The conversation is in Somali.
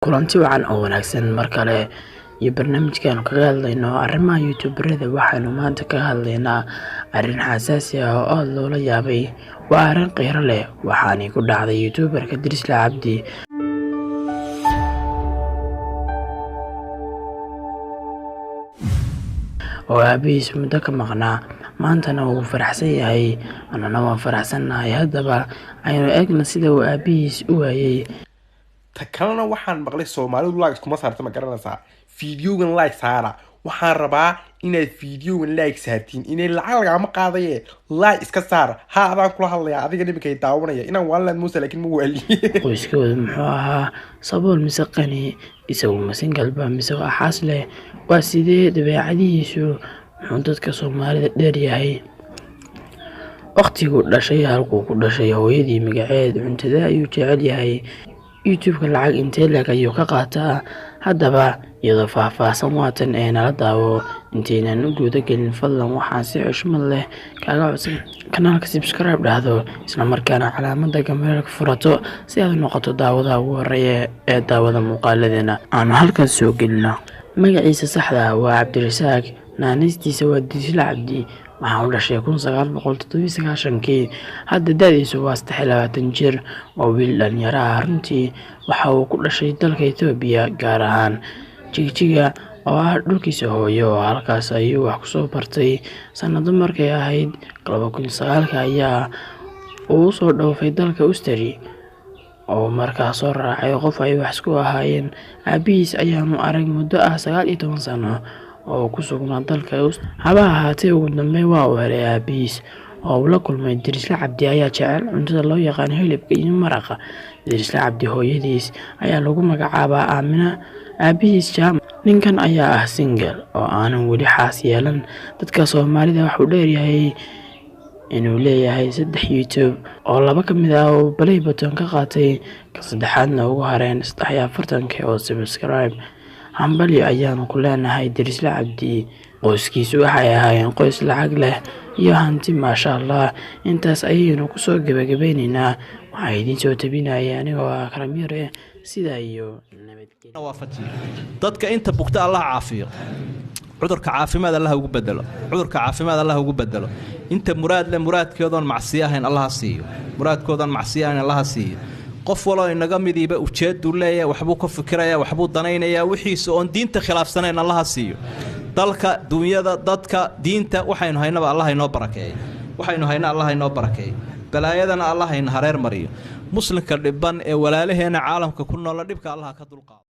kulanti wacan oo wanaagsan mar kale iyo barnaamijkan kaga hadlayno arrimaha youtuberada waxaanu maanta ka hadlaynaa arrin xasaasi ah oo aad loola yaabay waa arrin qiiro leh waxaana ku dhacday youtuberka Dirisla Cabdi oo aabihiis muddo ka maqnaa maantana uu faraxsan yahay annana waan faraxsanahay haddaba aynu eegna sida uu aabihiis u waayay kalena waxaan maqlay Soomaalidu like kuma saarta ma garanaysaa fiidiyogan like saara waxaan rabaa inaad fiidiyogan like saartiin inay lacag laga ma qaadaye like iska saar ha adaan kula hadlaya adiga nimikay daawanaya inaan waalad muusa laakiin ma wali qoyskooda muxuu ahaa sabool mise qani isagu ma single ba mise waa xaas leh waa sidee dabeecadihiisu muxuu dadka Soomaalida dheer yahay waqtigu dhashay halkuu ku dhashay hooyadii magaceed cuntada ayuu jecel yahay YouTube lacag intee lag ayuu ka qaataa haddaba iyadoo faahfaahsan waatan ee nala daawo inteenan u guda gelin fadlan waxaan si xushmad leh kaaga codsan kanaalka subscribe dhahdo isla markaana calaamada gambarka furato si aad u noqoto daawada ugu horeeya ee daawada muuqaaladeena aan halkaas soo gelino magaciisa saxda ah waa Cabdirasaaq naanistiisa waa Dirisla Cabdi waxaa uu dhashay 1997 hadda da'diisu waa 26 jir oo wiil dhalinyaro ah runtii waxa uu ku dhashay dalka Itoobiya gaar ahaan Jigjiga oo ah dhulkiisa hooyo halkaas ayuu wax ku soo bartay sanado markay ahayd 2009 ayaa uu soo dhoofay dalka Austria oo markaas soo raacay qof ay wax isku ahaayeen aabihiis ayaanu arag muddo ah 19 sano oo ku sugnaa dalka haba ahaatee ugu dambeyn waa uu helay aabihiis oo la kulmay Dirisla Cabdi ayaa jecel cuntada loo yaqaan hilibka iyo maraqa Dirisla Cabdi hooyadiis ayaa lagu magacaabaa Aamina aabihiis Jaam ninkan ayaa ah single oo aanan weli xaas yeelan dadka Soomaalida waxa uu dheeryahay inuu leeyahay 3 YouTube oo laba ka mid ah oo play button ka qaatay ka saddexaadna ugu hareen 43 oo subscribe hambali ayaanu ku leenahay Dirisla Cabdi qoyskiisu waxay ahaayeen qoys lacag leh iyo hanti maasha Allah intaas ayaynu ku soo gabagabaynaynaa waxay idin soo tabinayaan anigoo Karamire sida iyo nabadgelyo dadka inta bugta Allah caafiyo cudurka caafimaad Allah ugu bedelo cudurka caafimaad Allah ugu bedelo inta muraadkoodan macsiyahayn Allah siiyo muraadkoodan macsiyahayn Allah siiyo qof walo inaga midiba ujeedu leeyahay waxbuu ka fikiraya waxbuu danaynaya wixiisa oo diinta khilaafsaneen Allah siiyo dalka dunyada dadka diinta waxaynu haynaba Allah inoo barakeeyo waxaynu hayna Allah inoo barakeeyo balaayadana Allah in hareer mariyo muslimka dhiban ee walaalaheena caalamka ku nool dhibka Allah ka dulqaado